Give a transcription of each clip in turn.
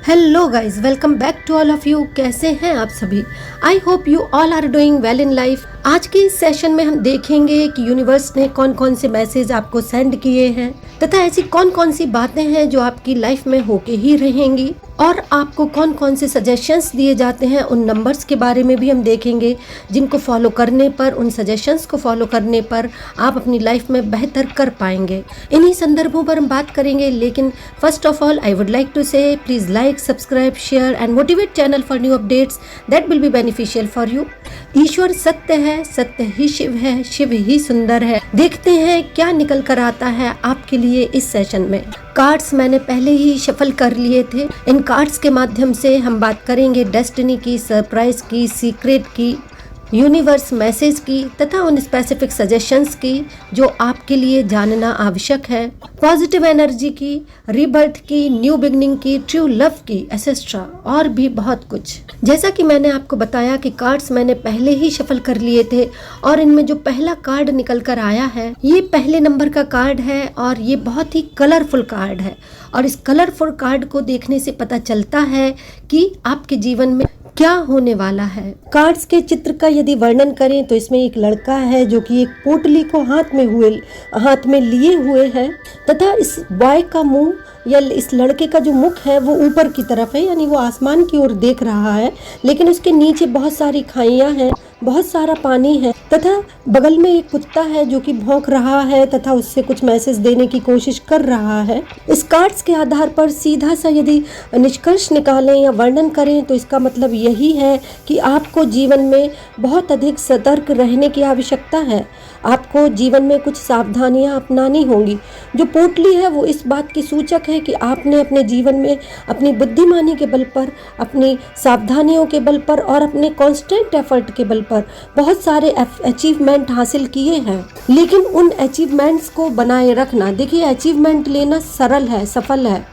Hello guys, welcome back to all of you. कैसे हैं आप सभी? I hope you all are doing well in life. आज के इस सेशन में हम देखेंगे कि यूनिवर्स ने कौन कौन से मैसेज आपको सेंड किए हैं तथा ऐसी कौन कौन सी बातें हैं जो आपकी लाइफ में होके ही रहेंगी, और आपको कौन कौन से सजेशंस दिए जाते हैं। उन नंबर्स के बारे में भी हम देखेंगे जिनको फॉलो करने पर, उन सजेशंस को फॉलो करने पर आप अपनी लाइफ में बेहतर कर पाएंगे। इन्हीं संदर्भों पर हम बात करेंगे, लेकिन first of all I would like to say please like, subscribe, share and motivate channel for new updates that will be beneficial for you. ईश्वर सत्य है, सत्य ही शिव है, शिव ही सुंदर है। देखते हैं क्या निकल कर आता है आपके लिए इस सेशन में। कार्ड्स मैंने पहले ही शफल कर लिए थे। इन कार्ड्स के माध्यम से हम बात करेंगे डेस्टिनी की, सरप्राइज की, सीक्रेट की, यूनिवर्स मैसेज की तथा उन स्पेसिफिक सजेशंस की जो आपके लिए जानना आवश्यक है, पॉजिटिव एनर्जी की, रीबर्थ की, न्यू बिगनिंग की, ट्रू लव की, एसेस्ट्रा और भी बहुत कुछ। जैसा कि मैंने आपको बताया कि कार्ड्स मैंने पहले ही शफल कर लिए थे और इनमें जो पहला कार्ड निकल कर आया है ये पहले नंबर का कार्ड है और ये बहुत ही कलरफुल कार्ड है। और इस कलरफुल कार्ड को देखने से पता चलता है कि आपके जीवन में क्या होने वाला है। कार्ड्स के चित्र का यदि वर्णन करें तो इसमें एक लड़का है जो कि एक पोटली को हाथ में लिए हुए है तथा इस बॉय का मुंह या इस लड़के का जो मुख है वो ऊपर की तरफ है, यानी वो आसमान की ओर देख रहा है, लेकिन उसके नीचे बहुत सारी खाइयां हैं, बहुत सारा पानी है तथा बगल में एक कुत्ता है जो कि भौंक रहा है तथा उससे कुछ मैसेज देने की कोशिश कर रहा है। इस कार्ड्स के आधार पर सीधा सा यदि निष्कर्ष निकालें या वर्णन करें तो इसका मतलब यही है कि आपको जीवन में बहुत अधिक सतर्क रहने की आवश्यकता है। आपको जीवन में कुछ सावधानियां अपनानी होंगी। जो पोटली है वो इस बात की सूचक है कि आपने अपने जीवन में अपनी बुद्धिमानी के बल पर, अपनी सावधानियों के बल पर और अपने कांस्टेंट एफर्ट के बल पर बहुत सारे अचीवमेंट हासिल किए हैं। लेकिन उन अचीवमेंट्स को बनाए रखना, देखिए अचीवमेंट लेना सरल है, सफल है,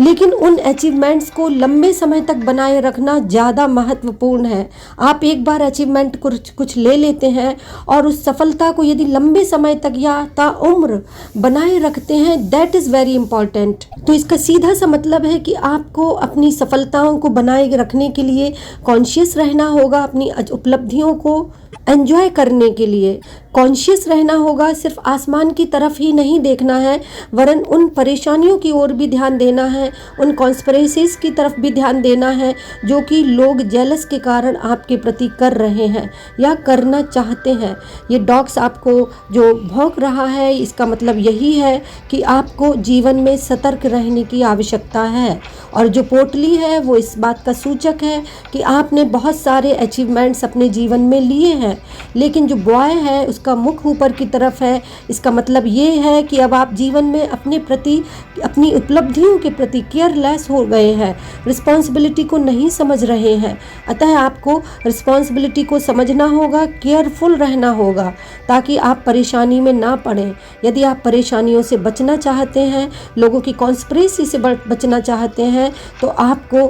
लेकिन उन अचीवमेंट्स को लंबे समय तक बनाए रखना ज़्यादा महत्वपूर्ण है। आप एक बार अचीवमेंट कुछ ले लेते हैं और उस सफलता को यदि लंबे समय तक या ताउम्र बनाए रखते हैं, दैट इज़ वेरी इंपॉर्टेंट। तो इसका सीधा सा मतलब है कि आपको अपनी सफलताओं को बनाए रखने के लिए कॉन्शियस रहना होगा, अपनी उपलब्धियों को एंजॉय करने के लिए कॉन्शियस रहना होगा। सिर्फ आसमान की तरफ ही नहीं देखना है, वरन उन परेशानियों की ओर भी ध्यान देना है, उन कॉन्स्पिरेसीज की तरफ भी ध्यान देना है जो कि लोग जेलस के कारण आपके प्रति कर रहे हैं या करना चाहते हैं। ये डॉग्स आपको जो भौंक रहा है इसका मतलब यही है कि आपको जीवन में सतर्क रहने की आवश्यकता है। और जो पोटली है वो इस बात का सूचक है कि आपने बहुत सारे अचीवमेंट्स अपने जीवन में लिए हैं, लेकिन जो बॉय है उसका मुख ऊपर की तरफ है। इसका मतलब ये है कि अब आप जीवन में अपने प्रति, अपनी उपलब्धियों के प्रति केयरलेस हो गए हैं, रिस्पॉन्सिबिलिटी को नहीं समझ रहे हैं। अतः आपको रिस्पॉन्सिबिलिटी को समझना होगा, केयरफुल रहना होगा ताकि आप परेशानी में ना पड़ें। यदि आप परेशानियों से बचना चाहते हैं, लोगों की कॉन्स्पिरेसी से बचना चाहते हैं, तो आपको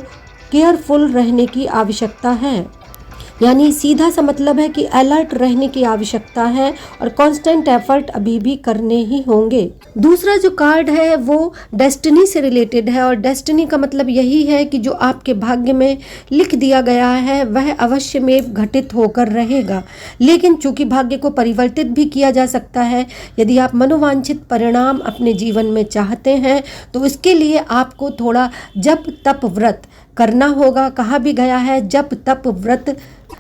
केयरफुल रहने की आवश्यकता है। यानी सीधा सा मतलब है कि अलर्ट रहने की आवश्यकता है और कांस्टेंट एफर्ट अभी भी करने ही होंगे। दूसरा जो कार्ड है वो डेस्टिनी से रिलेटेड है और डेस्टिनी का मतलब यही है कि जो आपके भाग्य में लिख दिया गया है वह अवश्य में घटित होकर रहेगा। लेकिन चूंकि भाग्य को परिवर्तित भी किया जा सकता है, यदि आप मनोवांछित परिणाम अपने जीवन में चाहते हैं तो इसके लिए आपको थोड़ा जप तप व्रत करना होगा। कहा भी गया है, जप तप व्रत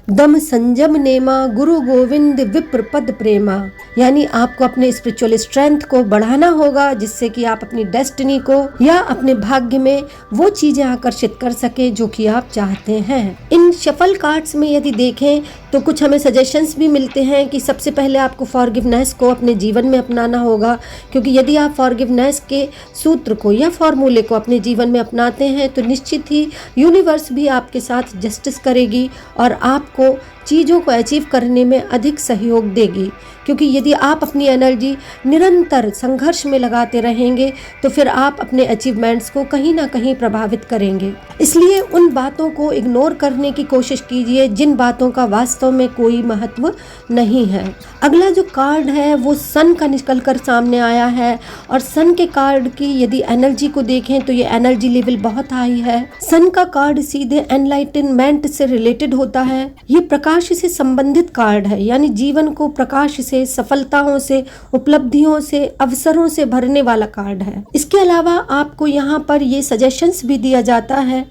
दम संजम नेमा गुरु गोविंद विप्र पद प्रेमा। यानी आपको अपने स्पिरिचुअल स्ट्रेंथ को बढ़ाना होगा जिससे कि आप अपनी डेस्टिनी को या अपने भाग्य में वो चीजें आकर्षित कर सके जो कि आप चाहते हैं। इन शफल कार्ड्स में यदि देखें तो कुछ हमें सजेशंस भी मिलते हैं कि सबसे पहले आपको फॉरगिवनेस को अपने जीवन में अपनाना होगा, क्योंकि यदि आप फॉरगिवनेस के सूत्र को या फॉर्मूले को अपने जीवन में अपनाते हैं तो निश्चित ही यूनिवर्स भी आपके साथ जस्टिस करेगी और आपको चीज़ों को अचीव करने में अधिक सहयोग देगी। क्योंकि यदि आप अपनी एनर्जी निरंतर संघर्ष में लगाते रहेंगे तो फिर आप अपने अचीवमेंट्स को कहीं ना कहीं प्रभावित करेंगे। इसलिए उन बातों को इग्नोर करने की कोशिश कीजिए जिन बातों का वास्तव में कोई महत्व नहीं है। अगला जो कार्ड है वो सन का निकल कर सामने आया है, और सन के कार्ड की यदि एनर्जी को देखें तो ये एनर्जी लेवल बहुत हाई है। सन का कार्ड सीधे एनलाइटनमेंट से रिलेटेड होता है। ये प्रकाश से संबंधित कार्ड है, यानी जीवन को प्रकाश से, सफलताओं से, उपलब्धियों से, अवसरों से भरने वाला कार्ड है। इसके अलावा आपको यहाँ पर ये सजेशंस भी दिया जाता है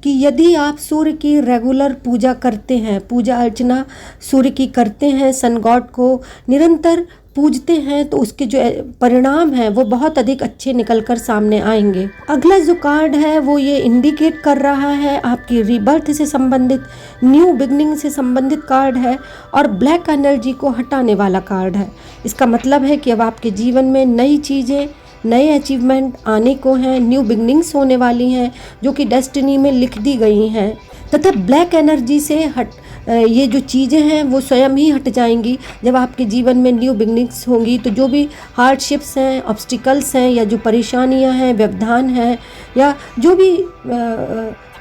कि यदि आप सूर्य की रेगुलर पूजा करते हैं, पूजा अर्चना सूर्य की करते हैं, सन गॉड को निरंतर पूजते हैं, तो उसके जो परिणाम हैं वो बहुत अधिक अच्छे निकलकर सामने आएंगे। अगला जो कार्ड है वो ये इंडिकेट कर रहा है आपकी रीबर्थ से संबंधित, न्यू बिगनिंग से संबंधित कार्ड है, और ब्लैक एनर्जी को हटाने वाला कार्ड है। इसका मतलब है कि अब आपके जीवन में नई चीज़ें, नए अचीवमेंट आने को हैं, न्यू बिगनिंग्स होने वाली हैं जो कि डेस्टिनी में लिख दी गई हैं। तथा ब्लैक एनर्जी से ये जो चीज़ें हैं वो स्वयं ही हट जाएंगी जब आपके जीवन में न्यू बिगनिंग्स होंगी। तो जो भी हार्डशिप्स हैं, ऑब्स्टिकल्स हैं, या जो परेशानियां हैं, व्यवधान हैं, या जो भी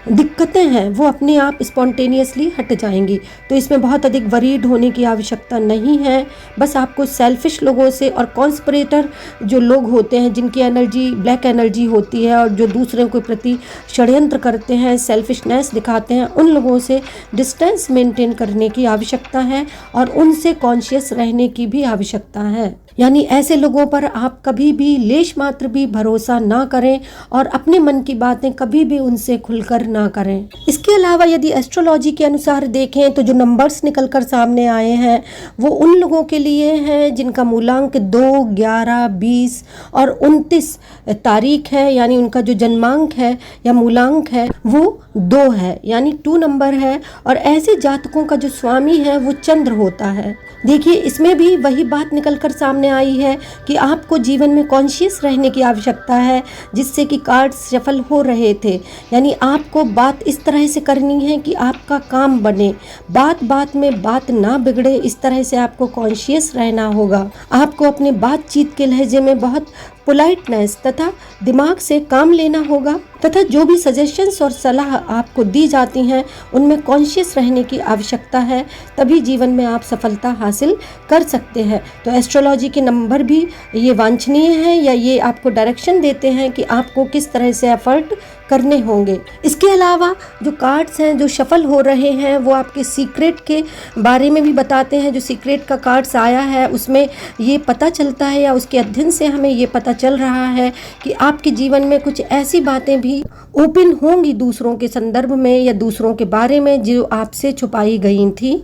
दिक्कतें हैं वो अपने आप स्पॉन्टेनियसली हट जाएंगी। तो इसमें बहुत अधिक वरीड होने की आवश्यकता नहीं है। बस आपको सेल्फिश लोगों से और कॉन्स्पिरेटर जो लोग होते हैं जिनकी एनर्जी ब्लैक एनर्जी होती है और जो दूसरों के प्रति षड्यंत्र करते हैं, सेल्फिशनेस दिखाते हैं, उन लोगों से डिस्टेंस मेंटेन करने की आवश्यकता है और उनसे कॉन्शियस रहने की भी आवश्यकता है। यानी ऐसे लोगों पर आप कभी भी लेश मात्र भी भरोसा ना करें और अपने मन की बातें कभी भी उनसे खुलकर ना करें। इसके अलावा यदि एस्ट्रोलॉजी के अनुसार देखें तो जो नंबर्स निकलकर सामने आए हैं वो उन लोगों के लिए हैं जिनका मूलांक 2, 11, 20 और 29 तारीख है, यानी उनका जो जन्मांक है या मूलांक है वो 2 है, यानी 2 नंबर है। और ऐसे जातकों का जो स्वामी है वो चंद्र होता है। देखिए, इसमें भी वही बात निकलकर सामने आई है कि आपको जीवन में कॉन्शियस रहने की आवश्यकता है, जिससे कि कार्ड्स सफल हो रहे थे। यानी आपको बात इस तरह से करनी है कि आपका काम बने, बात बात में बात ना बिगड़े, इस तरह से आपको कॉन्शियस रहना होगा। आपको अपने बातचीत के लहजे में बहुत पोलाइटनेस तथा दिमाग से काम लेना होगा, तथा जो भी सजेशंस और सलाह आपको दी जाती हैं उनमें कॉन्शियस रहने की आवश्यकता है, तभी जीवन में आप सफलता हासिल कर सकते हैं। तो एस्ट्रोलॉजी के नंबर भी ये वांछनीय है, या ये आपको डायरेक्शन देते हैं कि आपको किस तरह से एफर्ट करने होंगे। इसके अलावा जो कार्ड्स हैं जो शफल हो रहे हैं वो आपके सीक्रेट के बारे में भी बताते हैं। जो सीक्रेट का कार्ड्स आया है उसमें ये पता चलता है, या उसके अध्ययन से हमें ये पता चल रहा है कि आपके जीवन में कुछ ऐसी बातें भी ओपन होंगी दूसरों के संदर्भ में या दूसरों के बारे में जो आपसे छुपाई गई थी,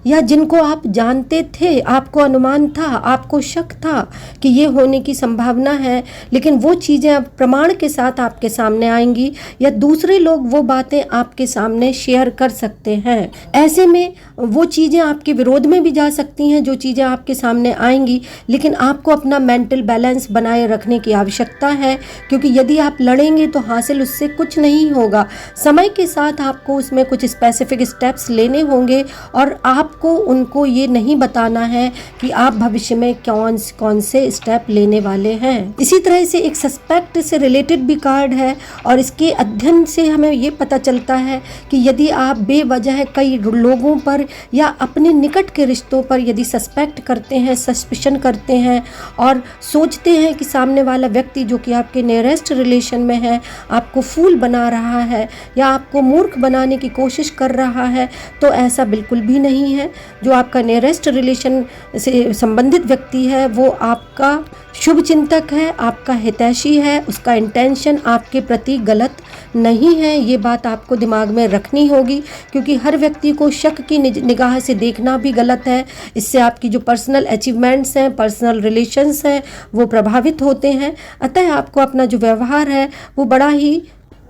या जिनको आप जानते थे, आपको अनुमान था, आपको शक था कि ये होने की संभावना है, लेकिन वो चीज़ें अब प्रमाण के साथ आपके सामने आएंगी, या दूसरे लोग वो बातें आपके सामने शेयर कर सकते हैं। ऐसे में वो चीज़ें आपके विरोध में भी जा सकती हैं जो चीज़ें आपके सामने आएंगी, लेकिन आपको अपना मेंटल बैलेंस बनाए रखने की आवश्यकता है, क्योंकि यदि आप लड़ेंगे तो हासिल उससे कुछ नहीं होगा। समय के साथ आपको उसमें कुछ स्पेसिफिक स्टेप्स लेने होंगे और आपको उनको ये नहीं बताना है कि आप भविष्य में कौन से स्टेप लेने वाले हैं। इसी तरह से एक सस्पेक्ट से रिलेटेड भी कार्ड है, और इसके अध्ययन से हमें ये पता चलता है कि यदि आप बेवजह कई लोगों पर या अपने निकट के रिश्तों पर यदि सस्पेक्ट करते हैं, सस्पिशन करते हैं और सोचते हैं कि सामने वाला व्यक्ति जो कि आपके नियरेस्ट रिलेशन में है आपको फूल बना रहा है या आपको मूर्ख बनाने की कोशिश कर रहा है, तो ऐसा बिल्कुल भी नहीं है। जो आपका नियरेस्ट रिलेशन से संबंधित व्यक्ति है वो आपका शुभ चिंतक है, आपका हितैषी है, उसका इंटेंशन आपके प्रति गलत नहीं है। ये बात आपको दिमाग में रखनी होगी, क्योंकि हर व्यक्ति को शक की निगाह से देखना भी गलत है। इससे आपकी जो पर्सनल अचीवमेंट्स हैं, पर्सनल रिलेशंस हैं, वो प्रभावित होते हैं। अतः आपको अपना जो व्यवहार है वो बड़ा ही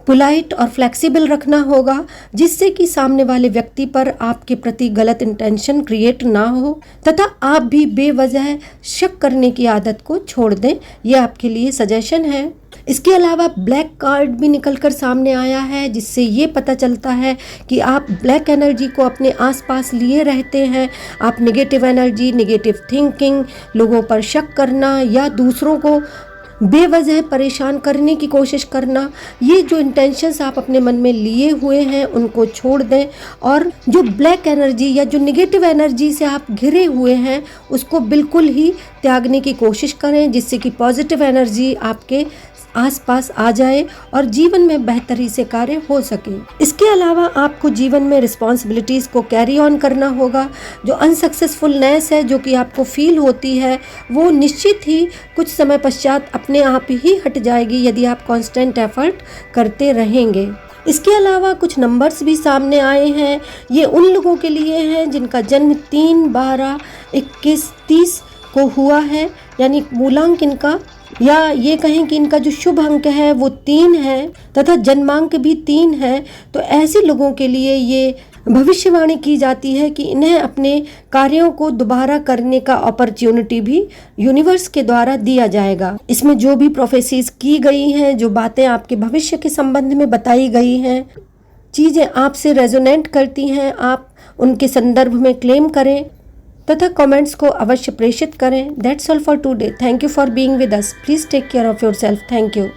पोलाइट और फ्लेक्सिबल रखना होगा, जिससे कि सामने वाले व्यक्ति पर आपके प्रति गलत इंटेंशन क्रिएट ना हो, तथा आप भी बेवजह शक करने की आदत को छोड़ दें। ये आपके लिए सजेशन है। इसके अलावा ब्लैक कार्ड भी निकल कर सामने आया है, जिससे ये पता चलता है कि आप ब्लैक एनर्जी को अपने आसपास लिए रहते हैं। आप नेगेटिव एनर्जी, नेगेटिव थिंकिंग, लोगों पर शक करना या दूसरों को बेवजह परेशान करने की कोशिश करना, ये जो इंटेंशंस आप अपने मन में लिए हुए हैं उनको छोड़ दें और जो ब्लैक एनर्जी या जो नेगेटिव एनर्जी से आप घिरे हुए हैं उसको बिल्कुल ही त्यागने की कोशिश करें, जिससे कि पॉजिटिव एनर्जी आपके आसपास आ जाए और जीवन में बेहतरी से कार्य हो सके। इसके अलावा आपको जीवन में रिस्पॉन्सिबिलिटीज़ को कैरी ऑन करना होगा। जो अनसक्सेसफुलनेस है जो कि आपको फील होती है वो निश्चित ही कुछ समय पश्चात अपने आप ही हट जाएगी यदि आप कांस्टेंट एफर्ट करते रहेंगे। इसके अलावा कुछ नंबर्स भी सामने आए हैं। ये उन लोगों के लिए हैं जिनका जन्म 3, 12, 21, 30 को हुआ है, यानी मूलांक इनका या ये कहें कि इनका जो शुभ अंक है वो 3 है तथा जन्मांक भी 3 है। तो ऐसे लोगों के लिए ये भविष्यवाणी की जाती है कि इन्हें अपने कार्यों को दोबारा करने का अपॉर्चुनिटी भी यूनिवर्स के द्वारा दिया जाएगा। इसमें जो भी प्रोफेसीज की गई हैं, जो बातें आपके भविष्य के संबंध में बताई गई हैं, चीज़ें आपसे रेजोनेट करती हैं, आप उनके संदर्भ में क्लेम करें तथा कमेंट्स को अवश्य प्रेषित करें। That's all for today. Thank you for being with us. Please take care of yourself. Thank you.